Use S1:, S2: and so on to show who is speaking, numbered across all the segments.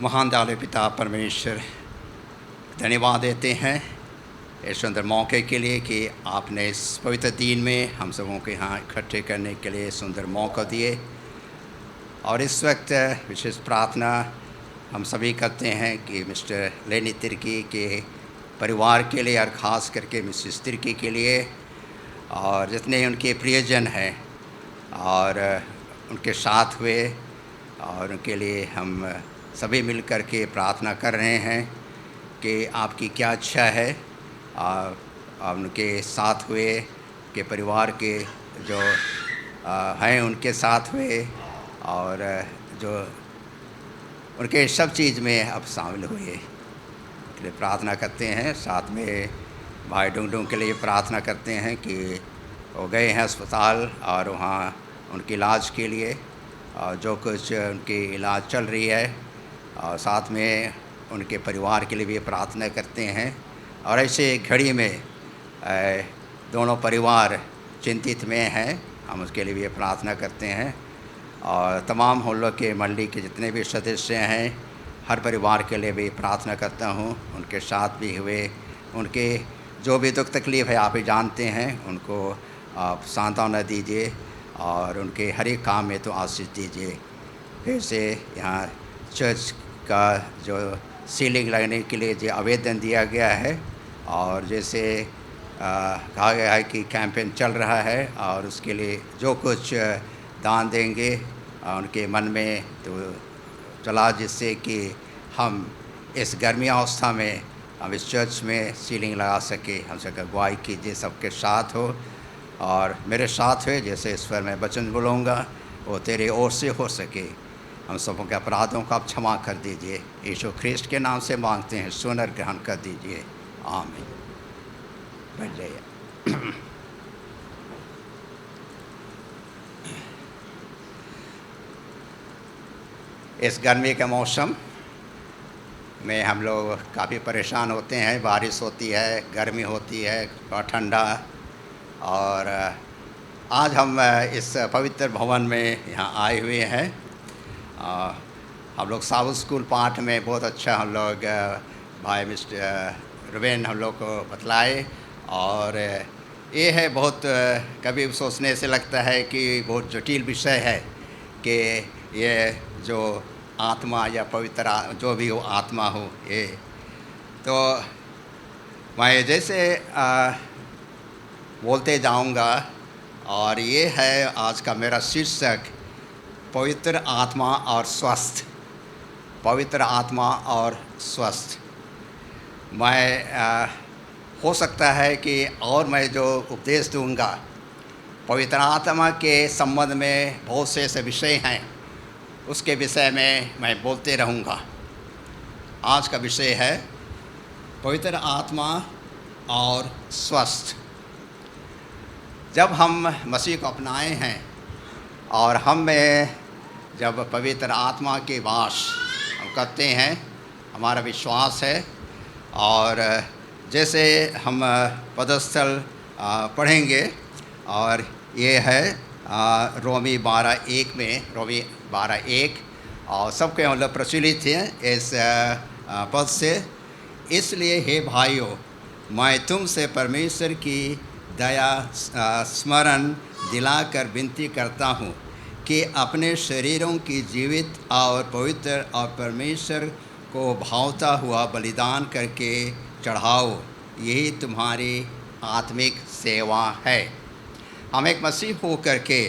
S1: महान दयालु पिता परमेश्वर, धन्यवाद देते हैं इस सुंदर मौके के लिए कि आपने इस पवित्र दिन में हम सबों के यहाँ इकट्ठे करने के लिए सुंदर मौका दिए। और इस वक्त विशेष प्रार्थना हम सभी करते हैं कि मिस्टर लेनी तिर्की के परिवार के लिए और ख़ास करके मिसेस तिर्की के लिए और जितने उनके प्रियजन हैं और उनके साथ हुए, और उनके लिए हम सभी मिलकर के प्रार्थना कर रहे हैं कि आपकी क्या इच्छा है। उनके साथ हुए के परिवार के जो हैं उनके साथ हुए और जो उनके सब चीज़ में अब शामिल हुए के लिए प्रार्थना करते हैं। साथ में भाई डुंगडुंग के लिए प्रार्थना करते हैं कि वो गए हैं अस्पताल और वहाँ उनके इलाज के लिए और जो कुछ उनकी इलाज चल रही है, और साथ में उनके परिवार के लिए भी प्रार्थना करते हैं। और ऐसे घड़ी में दोनों परिवार चिंतित में हैं, हम उसके लिए भी प्रार्थना करते हैं। और तमाम हम लोग के मंडली के जितने भी सदस्य हैं, हर परिवार के लिए भी प्रार्थना करता हूँ। उनके साथ भी हुए उनके जो भी दुख तकलीफ़ है आप ही जानते हैं, उनको आप सांत्वना दीजिए और उनके हर एक काम में तो आशीष दीजिए। फिर से यहाँ चर्च का जो सीलिंग लगने के लिए जो आवेदन दिया गया है और जैसे कहा गया है कि कैंपेन चल रहा है और उसके लिए जो कुछ दान देंगे उनके मन में तो चला, जिससे कि हम इस गर्मी अवस्था में हम इस चर्च में सीलिंग लगा सके। हम सबका अगुवाई कीजिए, सबके साथ हो और मेरे साथ हुए। जैसे इस पर मैं वचन बोलूँगा वो तेरे ओर से हो सके। हम सबों के अपराधों को आप क्षमा कर दीजिए। यीशु ख्रिस्ट के नाम से मांगते हैं, सुनर ग्रहण कर दीजिए, आमीन। बैठ जाइए। इस गर्मी के मौसम में हम लोग काफ़ी परेशान होते हैं। बारिश होती है, गर्मी होती है, थोड़ा ठंडा। और आज हम इस पवित्र भवन में यहाँ आए हुए हैं। हम लोग साउथ स्कूल पाठ में बहुत अच्छा हम लोग भाई मिस्टर रुबेन हम लोग को बतलाए। और ये है बहुत कभी सोचने से लगता है कि बहुत जटिल विषय है कि ये जो आत्मा या पवित्र जो भी हो आत्मा हो, ये तो मैं जैसे बोलते जाऊंगा। और ये है आज का मेरा शीर्षक, पवित्र आत्मा और स्वस्थ। पवित्र आत्मा और स्वस्थ। मैं हो सकता है कि और मैं जो उपदेश दूंगा पवित्र आत्मा के संबंध में बहुत से ऐसे विषय हैं, उसके विषय में मैं बोलते रहूँगा। आज का विषय है पवित्र आत्मा और स्वस्थ। जब हम मसीह को अपनाए हैं और हम में जब पवित्र आत्मा के वास हम करते हैं, हमारा विश्वास है। और जैसे हम पदस्थल पढ़ेंगे और ये है रोमी 12:1 में, रोमी 12:1, और सबके मतलब प्रचलित हैं इस पद से। इसलिए हे भाइयों, मैं तुमसे परमेश्वर की दया स्मरण दिलाकर विनती करता हूँ कि अपने शरीरों की जीवित और पवित्र और परमेश्वर को भावता हुआ बलिदान करके चढ़ाओ, यही तुम्हारी आत्मिक सेवा है। हम एक मसीह हो करके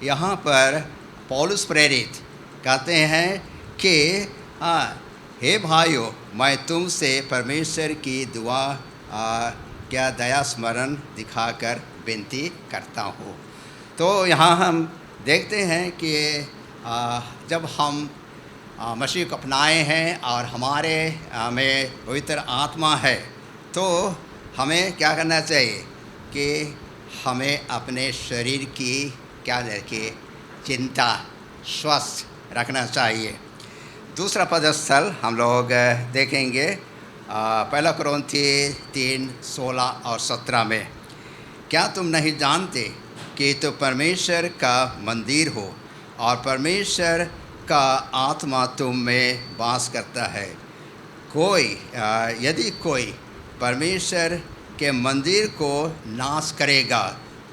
S1: यहाँ पर पौलुस प्रेरित कहते हैं कि हे भाइयों, मैं तुमसे परमेश्वर की दुआ क्या दया स्मरण दिखाकर विनती करता हूँ। तो यहाँ हम देखते हैं कि जब हम मसीह को अपनाए हैं और हमारे में पवित्र आत्मा है, तो हमें क्या करना चाहिए कि हमें अपने शरीर की क्या रखिए चिंता स्वस्थ रखना चाहिए। दूसरा पदस्थल हम लोग देखेंगे 1 कुरिन्थियों 3:16 और 17 में, क्या तुम नहीं जानते कि तो परमेश्वर का मंदिर हो और परमेश्वर का आत्मा तुम में वास करता है। यदि कोई परमेश्वर के मंदिर को नाश करेगा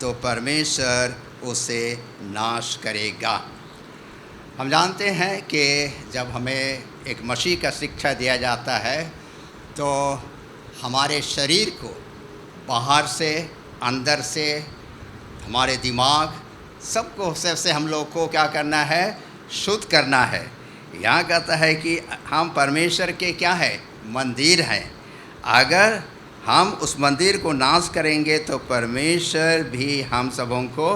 S1: तो परमेश्वर उसे नाश करेगा। हम जानते हैं कि जब हमें एक मसीह का शिक्षा दिया जाता है तो हमारे शरीर को बाहर से, अंदर से, हमारे दिमाग सबको सबसे हम लोग को क्या करना है? शुद्ध करना है। यहाँ कहता है कि हम परमेश्वर के क्या है? मंदिर हैं। अगर हम उस मंदिर को नाश करेंगे तो परमेश्वर भी हम सबों को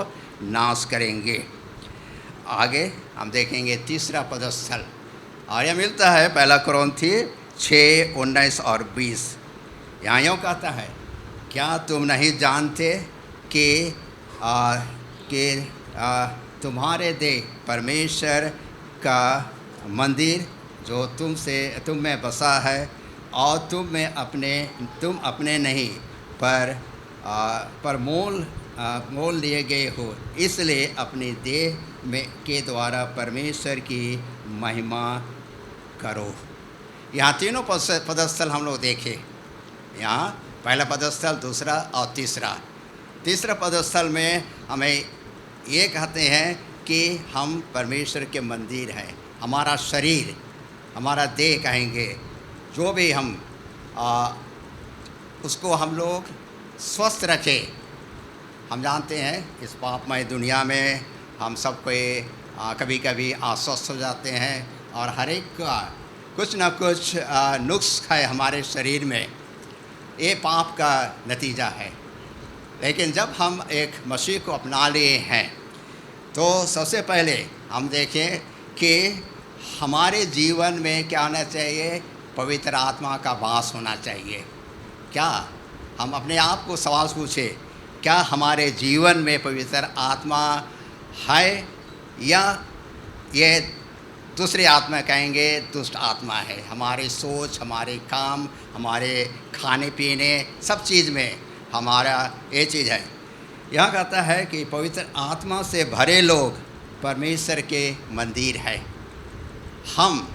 S1: नाश करेंगे। आगे हम देखेंगे तीसरा पदस्थल, और यह मिलता है 1 कुरिन्थी 6:19 और 20। यहाँ यूँ कहता है, क्या तुम नहीं जानते कि तुम्हारे देह परमेश्वर का मंदिर जो तुम में बसा है और तुम अपने नहीं पर मोल लिए गए हो, इसलिए अपनी देह के द्वारा परमेश्वर की महिमा करो। यहाँ तीनों पदस्थल हम लोग देखें। यहाँ पहला पदस्थल, दूसरा और तीसरा पदस्थल में हमें ये कहते हैं कि हम परमेश्वर के मंदिर हैं। हमारा शरीर, हमारा देह कहेंगे, जो भी हम उसको हम लोग स्वस्थ रखें। हम जानते हैं इस पापमय दुनिया में हम सब कभी कभी अस्वस्थ हो जाते हैं और हर एक का कुछ ना कुछ नुक्स है हमारे शरीर में। ये पाप का नतीजा है। लेकिन जब हम एक मसीह को अपना लिए हैं तो सबसे पहले हम देखें कि हमारे जीवन में क्या होना चाहिए? पवित्र आत्मा का वास होना चाहिए। क्या हम अपने आप को सवाल पूछें, क्या हमारे जीवन में पवित्र आत्मा है या ये दूसरी आत्मा कहेंगे दुष्ट आत्मा है? हमारे सोच, हमारे काम, हमारे खाने पीने सब चीज़ में हमारा ये चीज़ है। यह कहता है कि पवित्र आत्मा से भरे लोग परमेश्वर के मंदिर है। हम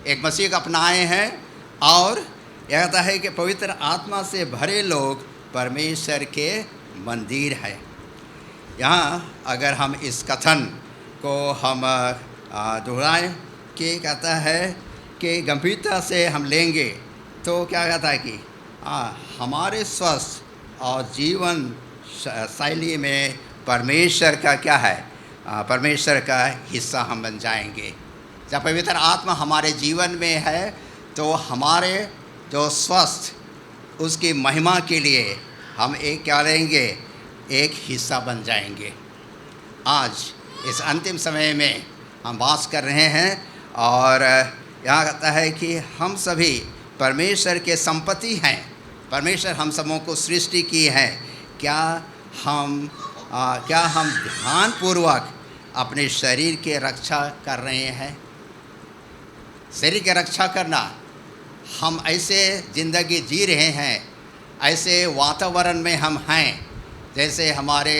S1: एक मसीह को अपनाए हैं और यह कहता है कि पवित्र आत्मा से भरे लोग परमेश्वर के मंदिर है। यहाँ अगर हम इस कथन को हम दोहराएं कि कहता है कि गंभीरता से हम लेंगे तो क्या कहता है कि हमारे स्वस्थ और जीवन शैली में परमेश्वर का क्या है? परमेश्वर का हिस्सा हम बन जाएंगे। जब पवित्र आत्मा हमारे जीवन में है तो हमारे जो स्वस्थ उसकी महिमा के लिए हम एक क्या लेंगे? एक हिस्सा बन जाएंगे। आज इस अंतिम समय में हम वास कर रहे हैं और यहाँ कहता है कि हम सभी परमेश्वर के संपत्ति हैं। परमेश्वर हम सबों को सृष्टि की है। क्या हम ध्यानपूर्वक अपने शरीर की रक्षा कर रहे हैं? शरीर की रक्षा करना, हम ऐसे ज़िंदगी जी रहे हैं, ऐसे वातावरण में हम हैं जैसे हमारे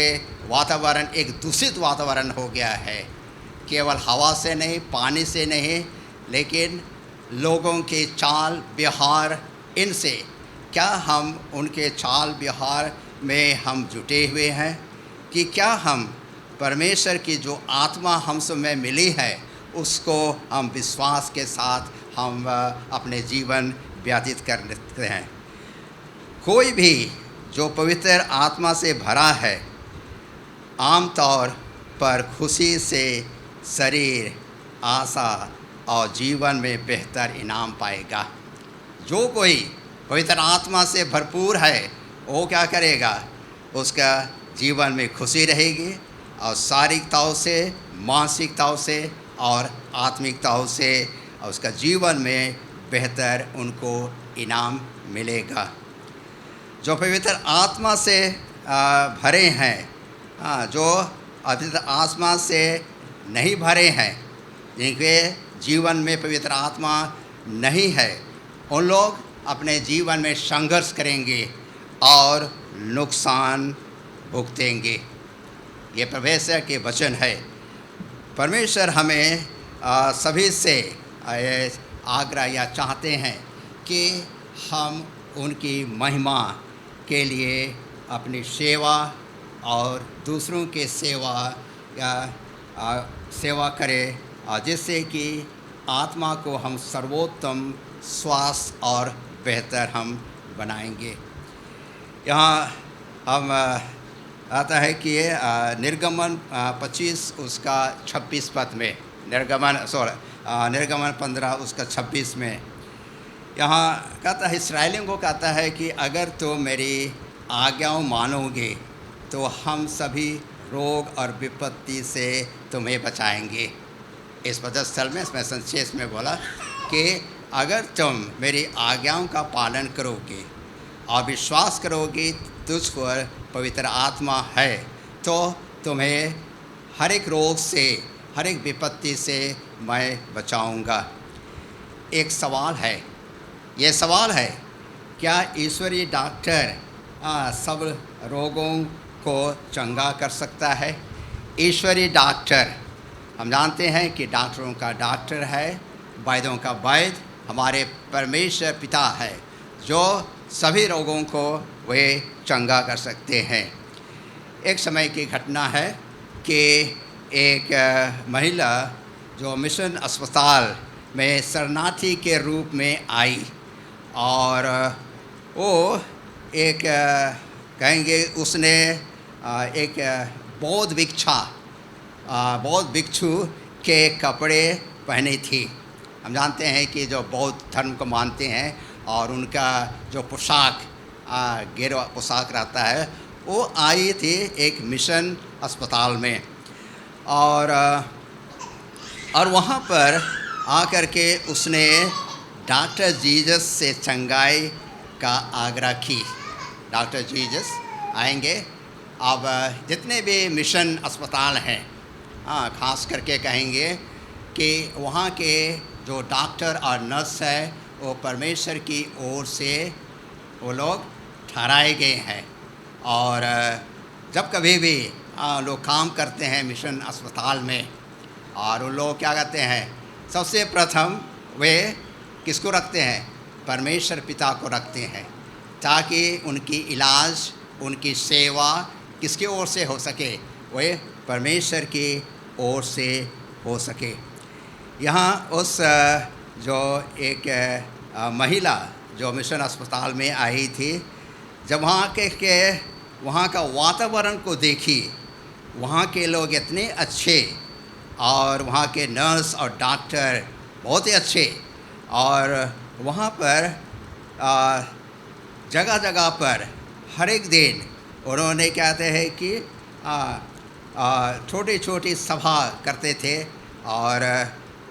S1: वातावरण एक दूषित वातावरण हो गया है। केवल हवा से नहीं, पानी से नहीं, लेकिन लोगों के चाल व्यवहार, इनसे क्या हम उनके चाल व्यवहार में हम जुटे हुए हैं कि क्या हम परमेश्वर की जो आत्मा हम सब में मिली है उसको हम विश्वास के साथ हम अपने जीवन व्यतीत कर लेते हैं। कोई भी जो पवित्र आत्मा से भरा है आमतौर पर खुशी से शरीर, आशा और जीवन में बेहतर इनाम पाएगा। जो कोई पवित्र आत्मा से भरपूर है वो क्या करेगा? उसका जीवन में खुशी रहेगी और शारीरिकताओं से, मानसिकताओं से और आत्मिकताओं से और उसका जीवन में बेहतर उनको इनाम मिलेगा। जो पवित्र आत्मा से भरे हैं, जो पवित्र आत्मा से नहीं भरे हैं, जिनके जीवन में पवित्र आत्मा नहीं है, उन लोग अपने जीवन में संघर्ष करेंगे और नुकसान भुगतेंगे। ये परमेश्वर के वचन है। परमेश्वर हमें सभी से आग्रह या चाहते हैं कि हम उनकी महिमा के लिए अपनी सेवा और दूसरों के सेवा करें, जिससे कि आत्मा को हम सर्वोत्तम स्वास्थ्य और बेहतर हम बनाएंगे। यहाँ हम आता है कि निर्गमन 25 उसका 26 पद में, निर्गमन 15 उसका 26 में यहाँ कहता है, इस्राएलियों को कहता है कि अगर तुम मेरी आज्ञाओं मानोगे तो हम सभी रोग और विपत्ति से तुम्हें बचाएंगे। इस पदस्थल में इसमें संक्षेप में बोला कि अगर तुम मेरी आज्ञाओं का पालन करोगे और विश्वास करोगे तुझ पर पवित्र आत्मा है, तो तुम्हें हर एक रोग से, हर एक विपत्ति से मैं बचाऊंगा। एक सवाल है, ये सवाल है, क्या ईश्वरीय डॉक्टर सब रोगों को चंगा कर सकता है? ईश्वरीय डॉक्टर, हम जानते हैं कि डॉक्टरों का डॉक्टर है, वैद्यों का वैद्य हमारे परमेश्वर पिता है, जो सभी रोगों को वे चंगा कर सकते हैं। एक समय की घटना है कि एक महिला जो मिशन अस्पताल में शरणार्थी के रूप में आई, और वो एक कहेंगे उसने एक बौद्ध भिक्षु के कपड़े पहने थी। हम जानते हैं कि जो बौद्ध धर्म को मानते हैं और उनका जो पोशाक गेरुआ पोशाक रहता है, वो आई थी एक मिशन अस्पताल में, और वहाँ पर आकर के उसने डॉक्टर जीसस से चंगाई का आग्रह की। डॉक्टर जीसस आएंगे। अब जितने भी मिशन अस्पताल हैं, ख़ास करके कहेंगे कि वहाँ के जो डॉक्टर और नर्स है, वो परमेश्वर की ओर से वो लोग ठहराए गए हैं। और जब कभी भी लोग काम करते हैं मिशन अस्पताल में, और वो लोग क्या करते हैं, सबसे प्रथम वे किसको रखते हैं? परमेश्वर पिता को रखते हैं, ताकि उनकी इलाज, उनकी सेवा किसकी ओर से हो सके? वे परमेश्वर की ओर से हो सके। यहाँ उस जो एक महिला जो मिशन अस्पताल में आई थी, जब वहाँ का वातावरण को देखी, वहाँ के लोग इतने अच्छे, और वहाँ के नर्स और डॉक्टर बहुत ही अच्छे, और वहाँ पर जगह जगह पर हर एक दिन उन्होंने कहते हैं कि छोटी छोटी सभा करते थे। और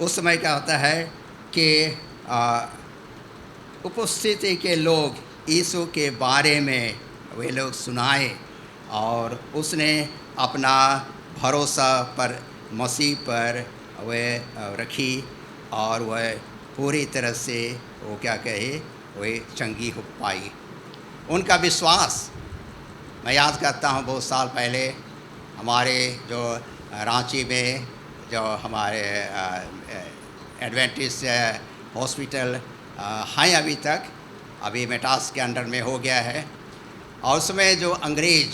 S1: उस समय क्या होता है कि उपस्थिति के लोग यीशु के बारे में वे लोग सुनाए, और उसने अपना भरोसा पर मसीह पर वह रखी, और वह पूरी तरह से वो क्या कहे, वह चंगी हो पाई। उनका विश्वास, मैं याद करता हूँ बहुत साल पहले हमारे जो रांची में जो हमारे एडवेंटिस्ट हॉस्पिटल हैं अभी मेटास के अंडर में हो गया है। और उसमें जो अंग्रेज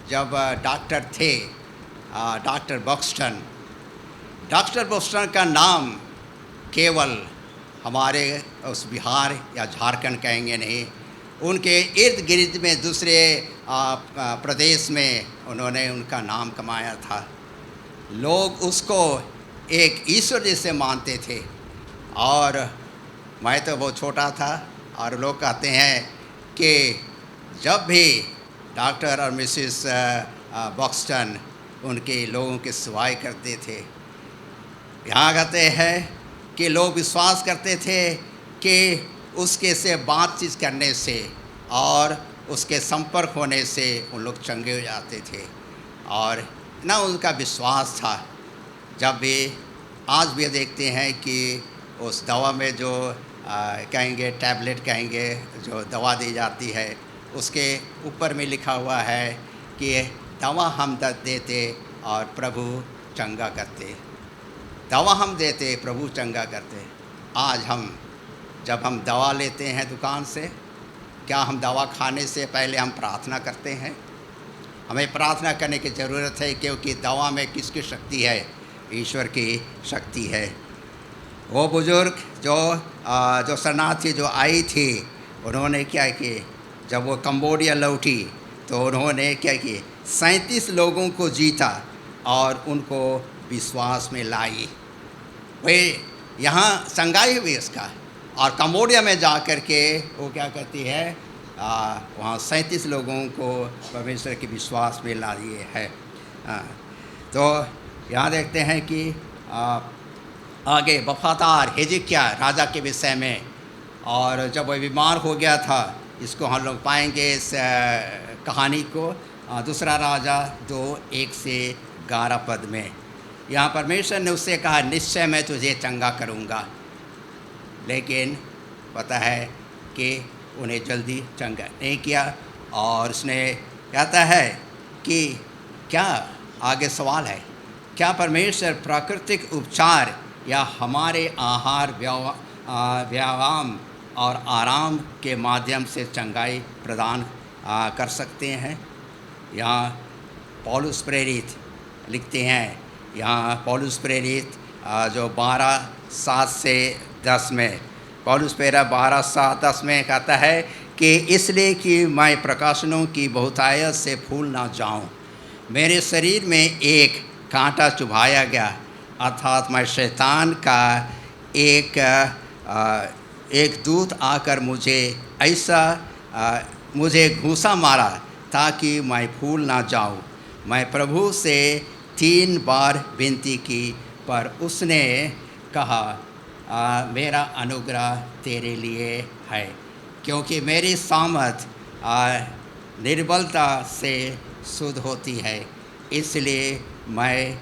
S1: जब डॉक्टर थे, डॉक्टर बक्सटन का नाम केवल हमारे उस बिहार या झारखंड कहेंगे नहीं, उनके इर्द गिर्द में दूसरे प्रदेश में उन्होंने उनका नाम कमाया था। लोग उसको एक ईश्वर जैसे मानते थे। और मैं तो बहुत छोटा था, और लोग कहते हैं कि जब भी डॉक्टर और मिसेस बक्सटन उनके लोगों की सेवाई करते थे, यहाँ कहते हैं कि लोग विश्वास करते थे कि उसके से बातचीत करने से और उसके संपर्क होने से उन लोग चंगे हो जाते थे। और ना उनका विश्वास था। जब भी आज भी देखते हैं कि उस दवा में जो कहेंगे टैबलेट कहेंगे, जो दवा दी जाती है, उसके ऊपर में लिखा हुआ है कि दवा हम देते और प्रभु चंगा करते। दवा हम देते, प्रभु चंगा करते। आज जब हम दवा लेते हैं दुकान से, क्या हम दवा खाने से पहले हम प्रार्थना करते हैं? हमें प्रार्थना करने की ज़रूरत है, क्योंकि दवा में किसकी शक्ति है? ईश्वर की शक्ति है। वो बुज़ुर्ग जो शरणार्थी जो आई थी, उन्होंने क्या कि जब वो कंबोडिया लौटी तो उन्होंने क्या कि 37 लोगों को जीता और उनको विश्वास में लाई। वे यहाँ संगाई हुई इसका, और कंबोडिया में जा कर के वो क्या कहती है, वहाँ 37 लोगों को परमेश्वर के विश्वास में ला दिए है। तो यहाँ देखते हैं कि आगे वफादार हिजकिय्याह राजा के विषय में, और जब वह बीमार हो गया था, इसको हम लोग पाएंगे इस कहानी को दूसरा राजा 2:1-11 में। यहाँ परमेश्वर ने उससे कहा, निश्चय मैं तुझे चंगा करूँगा, लेकिन पता है कि उन्हें जल्दी चंगा नहीं किया। और उसने कहता है कि क्या आगे सवाल है, क्या परमेश्वर प्राकृतिक उपचार या हमारे आहार व्यायाम और आराम के माध्यम से चंगाई प्रदान कर सकते हैं? यहाँ पौलुस प्रेरित लिखते हैं, यहाँ पौलुस प्रेरित जो 12:7-10 में, पौलुस प्रेरित 12:7-10 में कहता है कि इसलिए कि मैं प्रकाशनों की बहुतायत से फूल ना जाऊं, मेरे शरीर में एक कांटा चुभाया गया, अर्थात मैं शैतान का एक दूत आकर मुझे घूंसा मारा ताकि मैं फूल ना जाऊं। मैं प्रभु से 3 बार विनती की, पर उसने कहा, मेरा अनुग्रह तेरे लिए है, क्योंकि मेरी सामर्थ निर्बलता से शुद्ध होती है। इसलिए मैं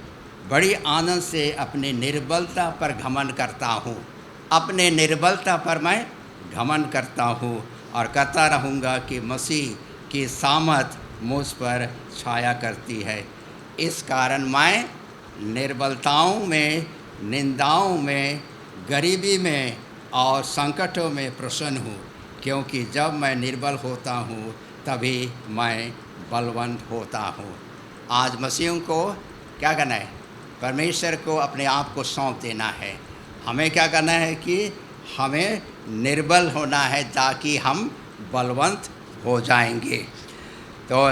S1: बड़ी आनंद से अपने निर्बलता पर घमंड करता हूँ, अपने निर्बलता पर मैं घमंड करता हूँ, और कहता रहूँगा कि मसीह की सामर्थ मुझ पर छाया करती है। इस कारण मैं निर्बलताओं में, निंदाओं में, गरीबी में और संकटों में प्रसन्न हूँ, क्योंकि जब मैं निर्बल होता हूँ तभी मैं बलवंत होता हूँ। आज मसीहों को क्या करना है? परमेश्वर को अपने आप को सौंप देना है। हमें क्या करना है कि हमें निर्बल होना है, ताकि हम बलवंत हो जाएंगे। तो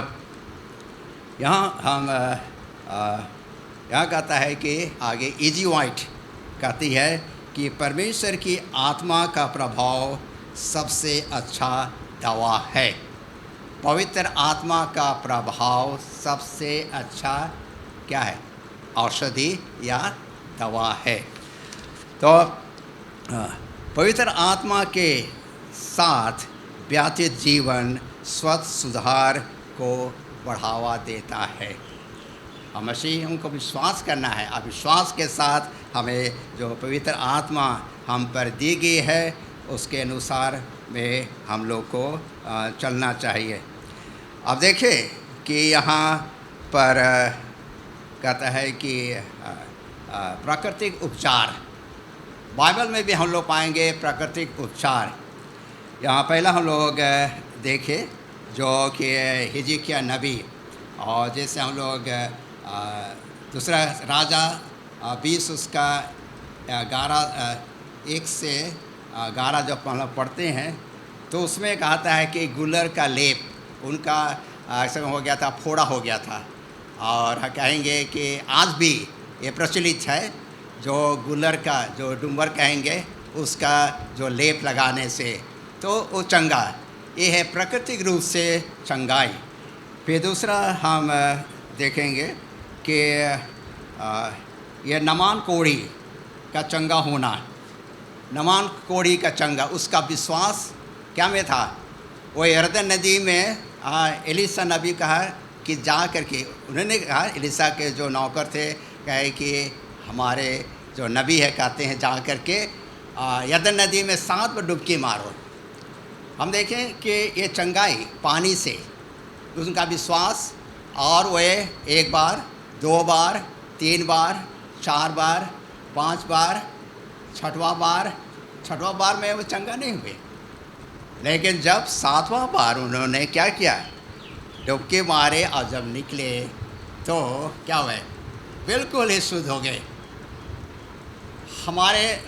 S1: यहाँ कहता है कि आगे इजी वाइट कहती है कि परमेश्वर की आत्मा का प्रभाव सबसे अच्छा दवा है। पवित्र आत्मा का प्रभाव सबसे अच्छा क्या है? औषधि या दवा है। तो पवित्र आत्मा के साथ व्यतीत जीवन स्वतः सुधार को बढ़ावा देता है। हम मसीह को विश्वास करना है, और विश्वास के साथ हमें जो पवित्र आत्मा हम पर दी गई है उसके अनुसार में हम लोग को चलना चाहिए। अब देखें कि यहाँ पर कहता है कि प्राकृतिक उपचार, बाइबल में भी हम लोग पाएंगे प्राकृतिक उपचार। यहाँ पहला हम लोग देखें जो कि हिजकिय्याह नबी, और जैसे हम लोग दूसरा राजा 20 उसका 1 से 11 जब हम लोग पढ़ते हैं तो उसमें कहता है कि गुलर का लेप उनका ऐसा हो गया था, फोड़ा हो गया था। और कहेंगे कि आज भी ये प्रचलित है, जो गुलर का जो डुम्बर कहेंगे उसका जो लेप लगाने से तो वो चंगा, ये है प्राकृतिक रूप से चंगाई। फिर दूसरा हम देखेंगे कि यह नमान कोढ़ी का चंगा होना, नमान कोढ़ी का चंगा, उसका विश्वास क्या में था? वो यरदन नदी में एलिसा नबी कहा कि जा करके, उन्होंने कहा, एलिसा के जो नौकर थे कहे कि हमारे जो नबी है कहते हैं जा करके यरदन नदी में 7 बार डुबकी मारो। हम देखें कि ये चंगाई पानी से, उनका विश्वास, और वे 1 बार, 2 बार, 3 बार, 4 बार 5 बार, छठवां बार में वो चंगा नहीं हुए। लेकिन जब 7वां बार उन्होंने क्या किया, डुबकी मारे और जब निकले तो क्या हुए, बिल्कुल ही शुद्ध हो गए। हमारे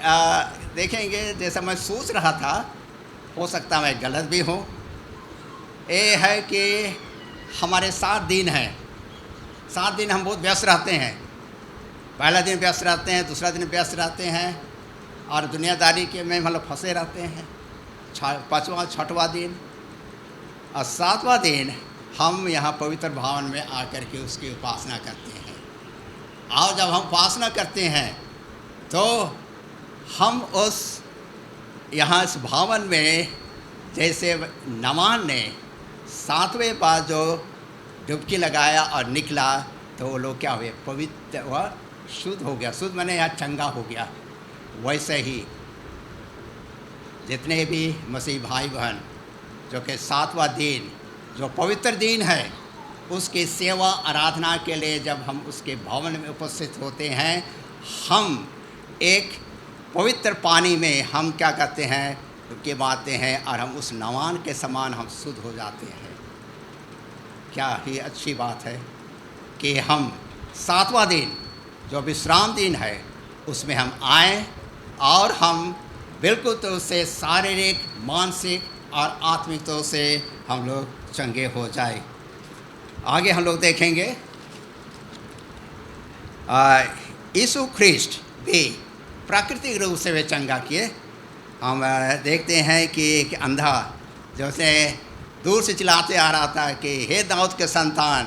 S1: देखेंगे, जैसा मैं सोच रहा था, हो सकता मैं गलत भी हूँ, ये है कि हमारे 7 दिन हैं। 7 दिन हम बहुत व्यस्त रहते हैं। पहला दिन व्यस्त रहते हैं, दूसरा दिन व्यस्त रहते हैं और दुनियादारी के में मतलब फंसे रहते हैं। 5वां 6वां दिन और 7वां दिन हम यहाँ पवित्र भवन में आकर के उसकी उपासना करते हैं। और जब हम उपासना करते हैं तो हम उस यहाँ इस भवन में, जैसे नमान ने 7वें बार जो डुबकी लगाया और निकला तो वो लोग क्या हुए, पवित्र व शुद्ध हो गया। शुद्ध माने यहाँ चंगा हो गया। वैसे ही जितने भी मसीह भाई बहन जो कि 7वां दिन जो पवित्र दिन है, उसकी सेवा आराधना के लिए जब हम उसके भवन में उपस्थित होते हैं, हम एक पवित्र पानी में हम क्या करते हैं, डुबकी मारते हैं और हम उस नवान के समान हम शुद्ध हो जाते हैं। क्या ही अच्छी बात है कि हम 7वां दिन जो विश्राम दिन है उसमें हम आएँ और हम बिल्कुल तो से शारीरिक, मानसिक और आत्मिक तो से हम लोग चंगे हो जाए। आगे हम लोग देखेंगे यीशु ख्रिस्ट भी प्राकृतिक रूप से वे चंगा किए। हम देखते हैं कि एक अंधा जैसे दूर से चिल्लाते आ रहा था कि हे दाऊद के संतान,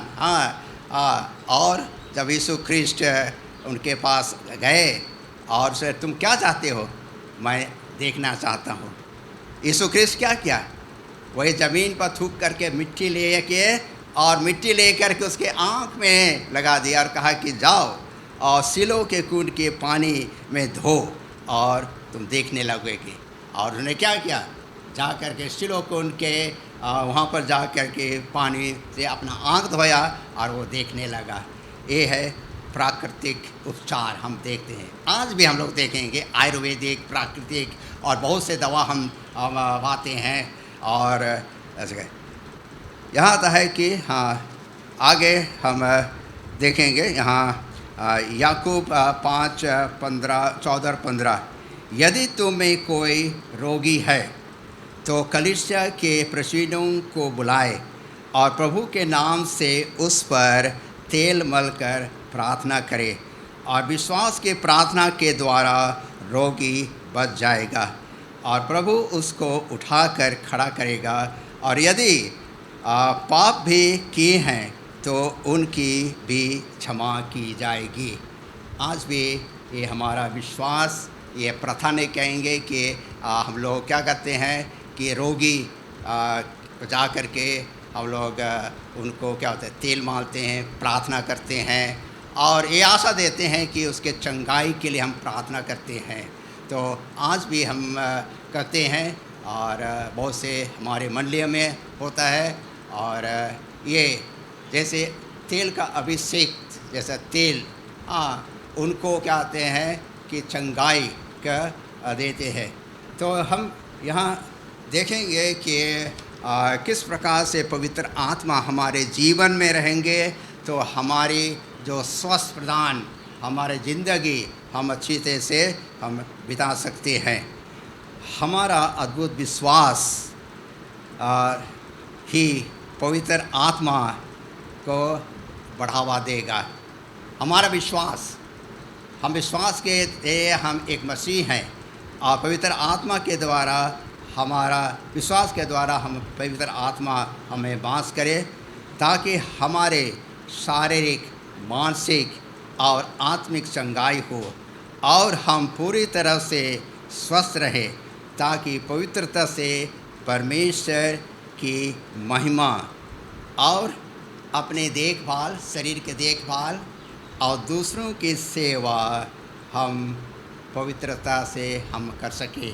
S1: और जब यीशु ख्रिस्ट उनके पास गए और से तुम क्या चाहते हो, मैं देखना चाहता हूँ। यीशु ख्रिस्ट क्या किया, वही ज़मीन पर थूक करके मिट्टी ले के और मिट्टी ले करके उसके आँख में लगा दिया और कहा कि जाओ और सिलो के कुंड के पानी में धो और तुम देखने लगोगे। और उन्होंने क्या किया, जा कर के सिलो कुंड के वहाँ पर जा कर के पानी से अपना आँख धोया और वो देखने लगा। ये है प्राकृतिक उपचार। हम देखते हैं आज भी हम लोग देखेंगे आयुर्वेदिक, प्राकृतिक और बहुत से दवा हम पाते हैं। और ऐसे यहाँ तक है कि आगे हम देखेंगे यहाँ याकूब 5:14-15, यदि तुम में कोई रोगी है तो कलीसिया के प्रेसिडेंट को बुलाए और प्रभु के नाम से उस पर तेल मलकर प्रार्थना करे और विश्वास के प्रार्थना के द्वारा रोगी बच जाएगा और प्रभु उसको उठाकर खड़ा करेगा। और यदि पाप भी किए हैं तो उनकी भी क्षमा की जाएगी। आज भी ये हमारा विश्वास, ये प्रथा नहीं कहेंगे कि हम लोग क्या करते हैं कि रोगी जा कर के हम लोग उनको क्या होता है तेल मारते हैं, प्रार्थना करते हैं और ये आशा देते हैं कि उसके चंगाई के लिए हम प्रार्थना करते हैं। तो आज भी हम करते हैं और बहुत से हमारे मंडलियों में होता है। और ये जैसे तेल का अभिषेक, जैसा तेल उनको क्या कहते हैं कि चंगाई का देते हैं। तो हम यहाँ देखेंगे कि किस प्रकार से पवित्र आत्मा हमारे जीवन में रहेंगे तो हमारी जो स्वस्थ प्रदान हमारे ज़िंदगी हम अच्छी तरह से हम बिता सकते हैं। हमारा अद्भुत विश्वास ही पवित्र आत्मा को बढ़ावा देगा। हमारा विश्वास, हम विश्वास के हम एक मसीह हैं और पवित्र आत्मा के द्वारा, हमारा विश्वास के द्वारा हम पवित्र आत्मा हमें वास करे ताकि हमारे शारीरिक, मानसिक और आत्मिक चंगाई हो और हम पूरी तरह से स्वस्थ रहे ताकि पवित्रता से परमेश्वर की महिमा और अपने देखभाल, शरीर के देखभाल और दूसरों की सेवा हम पवित्रता से हम कर सके।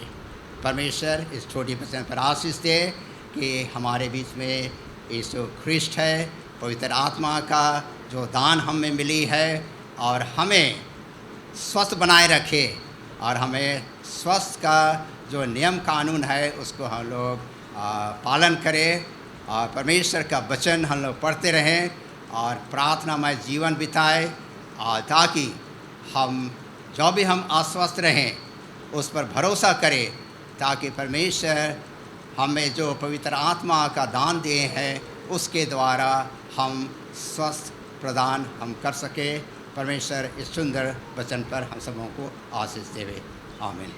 S1: परमेश्वर इस छोटी वचन पर आशीष दे कि हमारे बीच में यीशु ख्रिस्ट है, पवित्र आत्मा का जो दान हमें मिली है और हमें स्वस्थ बनाए रखे और हमें स्वस्थ का जो नियम कानून है उसको हम लोग पालन करें और परमेश्वर का वचन हम लोग पढ़ते रहें और प्रार्थनामय जीवन बिताएं ताकि हम जो भी हम अस्वस्थ रहें उस पर भरोसा करें ताकि परमेश्वर हमें जो पवित्र आत्मा का दान दिए हैं उसके द्वारा हम स्वस्थ प्रदान हम कर सके। परमेश्वर इस सुंदर वचन पर हम सबों को आशीष देवे। आमीन।